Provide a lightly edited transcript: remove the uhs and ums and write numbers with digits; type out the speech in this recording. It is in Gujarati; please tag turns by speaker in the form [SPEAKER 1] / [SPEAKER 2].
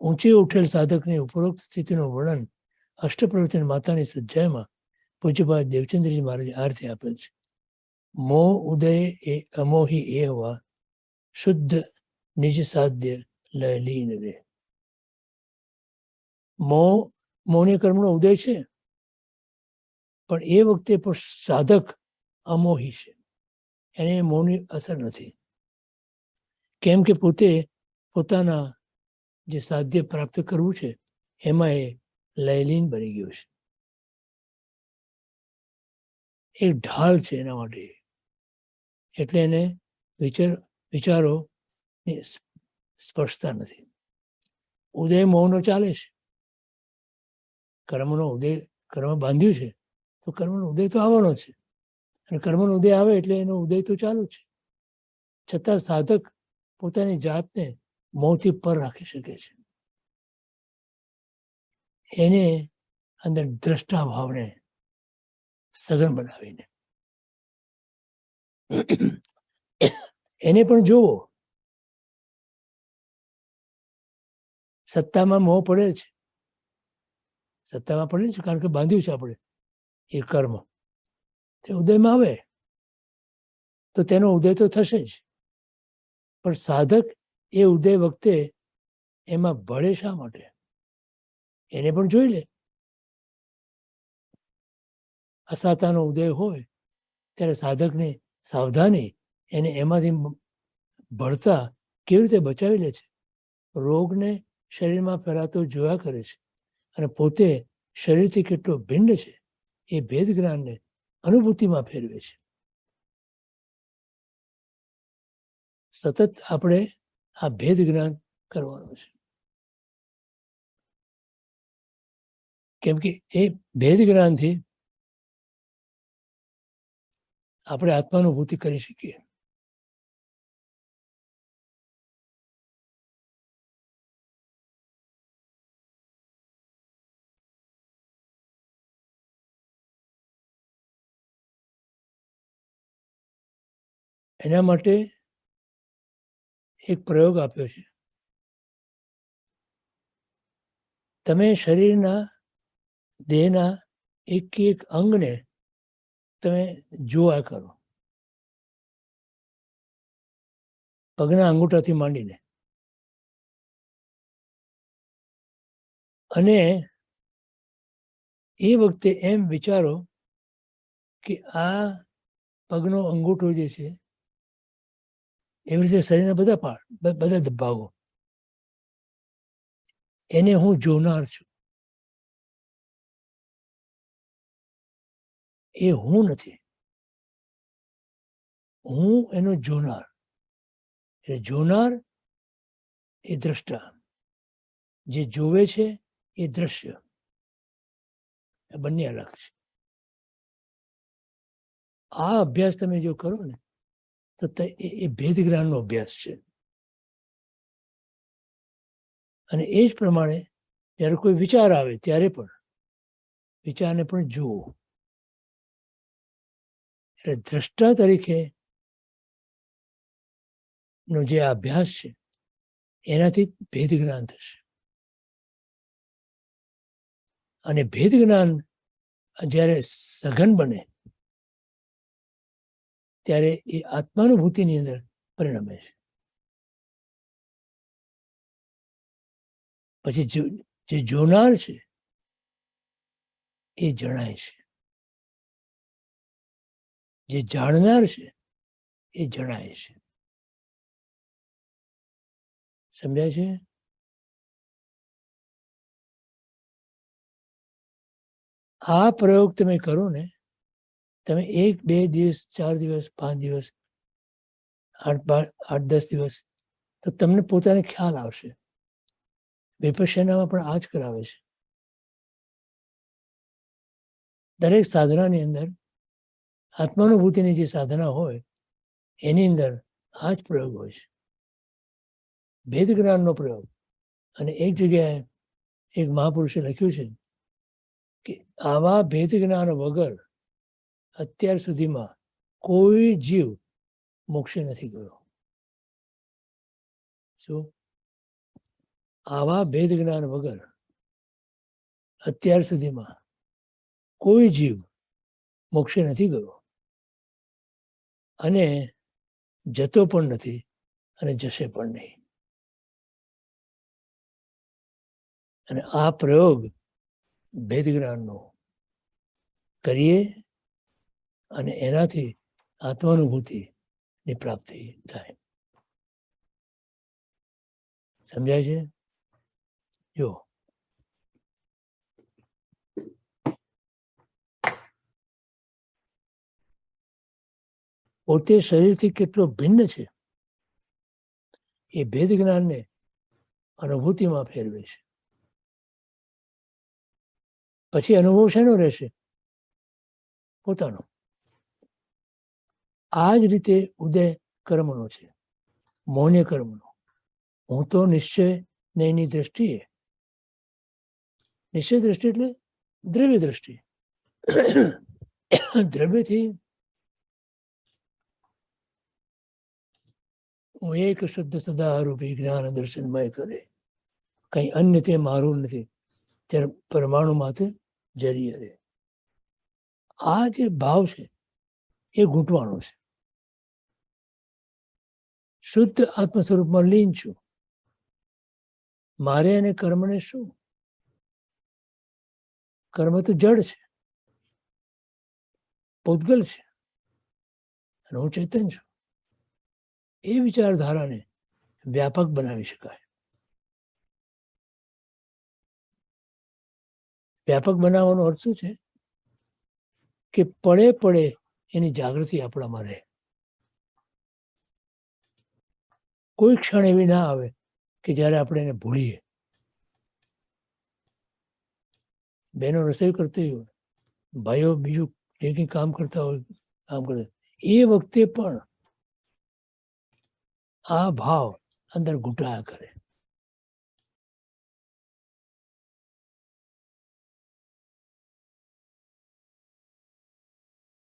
[SPEAKER 1] ઊંચે ઉઠેલ સાધકની ઉપરોક્ત સ્થિતિનું વર્ણન અષ્ટપ્રવચન માતાની સજ્જાયમાં પૂજ્યપાદ દેવચંદ્રજી મહારાજ આ રીતે આપેલ છે. મોહ ઉદય એ અમોહી એ હવા શુદ્ધ નિજ સાધ્ય લય લીન રે. મોહની કર્મનો ઉદય છે, પણ એ વખતે પણ સાધક અમોહી છે, એને મોહની અસર નથી. કેમ કે પોતે પોતાના જે સાધ્ય પ્રાપ્ત કરવું છે એમાં એ લયલીન બની ગયો છે. એક ઢાલ છે એના માટે, એટલે એને વિચારો સ્પર્શતા નથી. ઉદય મોહનો ચાલે છે, કર્મનો ઉદય, કર્મ બાંધ્યું છે તો કર્મનો ઉદય તો આવવાનો છે, અને કર્મનો ઉદય આવે એટલે એનો ઉદય તો ચાલુ છે. છતાં સાધક પોતાની જાતને મોહથી પર રાખી શકે છે. એને અંદર દ્રષ્ટા ભાવને સઘન બનાવીને એને પણ જોવો. સત્તામાં મોહ પડેલ છે, સત્તામાં પડેલ છે, કારણ કે બાંધ્યું છે આપણે એ કર્મ. તે ઉદયમાં આવે તો તેનો ઉદય તો થશે જ, પણ સાધક એ ઉદય વખતે એમાં ભળે શા માટે એને પણ જોઈ લે. અસાતાનો ઉદય હોય ત્યારે સાધકની સાવધાની એને એમાંથી ભળતા કેવી રીતે બચાવી લે છે. રોગને શરીરમાં ફેલાતો જોયા કરે છે, અને પોતે શરીરથી કેટલો ભિન્ન છે એ ભેદ જ્ઞાનને અનુભૂતિમાં ફેરવે છે. સતત આપણે આ ભેદ જ્ઞાન કરવાનું છે, કેમ કે એ ભેદ જ્ઞાનથી આપણે આત્માનુભૂતિ કરી શકીએ. એના માટે એક પ્રયોગ આપ્યો છે. તમે શરીરના દેહના એક એક અંગને તમે જોયા કરો, પગના અંગૂઠાથી માંડીને, અને એ વખતે એમ વિચારો કે આ પગનો અંગૂઠો જે છે એવી રીતે શરીરના બધા ભાગો, એને હું જોનાર છું. એ હું નથી, હું એનો જોનાર. એટલે જોનાર એ દ્રષ્ટા, જે જોવે છે એ દ્રશ્ય, બંને અલગ છે. આ અભ્યાસ તમે જો કરો ને તો એ ભેદ જ્ઞાનનો અભ્યાસ છે. અને એ જ પ્રમાણે જ્યારે કોઈ વિચાર આવે ત્યારે પણ વિચારને પણ જુઓ. એટલે દ્રષ્ટા તરીકે નો જે અભ્યાસ છે એનાથી ભેદ જ્ઞાન થશે. અને ભેદ જ્ઞાન જ્યારે સઘન બને ત્યારે એ આત્માનુભૂતિની અંદર પરિણમે છે. પછી જે જોનાર છે એ જણાય છે, જે જાણનાર છે એ જણાય છે. સમજાય છે? આ પ્રયોગ તમે કરો ને, તમે 1, 2 દિવસ, 4 દિવસ, 5 દિવસ, 8, 10 દિવસ, તો તમને પોતાને ખ્યાલ આવશે. વિપશ્યનામાં પણ આ જ કરાવે છે. દરેક સાધનાની અંદર આત્માનુભૂતિની જે સાધના હોય એની અંદર આ જ પ્રયોગ હોય છે, ભેદ જ્ઞાનનો પ્રયોગ. અને એક જગ્યાએ એક મહાપુરુષે લખ્યું છે કે આવા ભેદ જ્ઞાન વગર અત્યાર સુધીમાં કોઈ જીવ મોક્ષે નથી ગયો. શું? આવા ભેદ જ્ઞાન વગર અત્યાર સુધીમાં કોઈ જીવ મોક્ષે નથી ગયો અને જતો પણ નથી અને જશે પણ નહીં. અને આ પ્રયોગ ભેદ જ્ઞાનનો કરીએ અને એનાથી આત્માનુભૂતિની પ્રાપ્તિ થાય. સમજાય છે? જો પોતે શરીરથી કેટલો ભિન્ન છે એ ભેદ જ્ઞાનને અનુભૂતિમાં ફેરવે છે. પછી અનુભવ શેનો રહેશે? પોતાનો. આ જ રીતે ઉદય કર્મનો છે, મૌન્ય કર્મનો. હું તો નિશ્ચય નયની દ્રષ્ટિએ, નિશ્ચય દ્રષ્ટિ એટલે દ્રવ્ય દ્રષ્ટિ, દ્રવ્યથી હું એક શુદ્ધ સદારૂપી જ્ઞાન દર્શનમય કરે, કઈ અન્ય તે મારું નથી, ત્યારે પરમાણુ માથે જરી હરે. આ જે ભાવ છે એ ઘૂંટવાનો છે. શુદ્ધ આત્મ સ્વરૂપમાં લીન છું. મારે અને કર્મને શું? કર્મ તો જડ છે, પૂતગલ છે, અને હું ચેતન છું. એ વિચારધારાને વ્યાપક બનાવી શકાય. વ્યાપક બનાવવાનો અર્થ શું છે? કે પડે પડે એની જાગૃતિ આપણામાં રહે. કોઈ ક્ષણ એવી ના આવે કે જ્યારે આપણે એને ભૂલીએ. બહેનો રસોઈ કરતી હોય, ભાઈઓ બીજું જે કંઈ કામ કરતા હોય કામ કરતા, એ વખતે પણ આ ભાવ અંદર ઘૂંટાયા કરે.